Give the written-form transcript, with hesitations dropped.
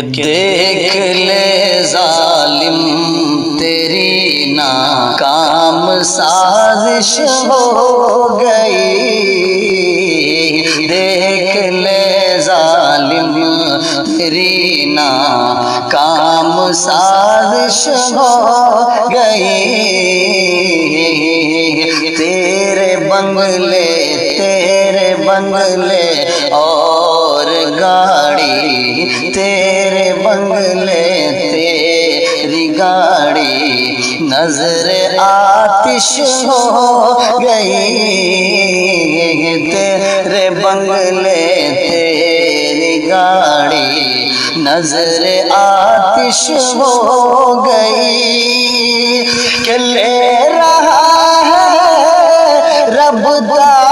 کہ دیکھ لے ظالم تیری ناکام سازش ہو گئی، دیکھ لے ظالم تیری ناکام سازش ہو گئی، تیرے بنگلے اور گاڑی، تیرے بنگلے تیری گاڑی نظر آتش ہو گئی، تیرے بنگلے تیری گاڑی نظر آتش ہو گئی، کہ لے رہا ہے رب دا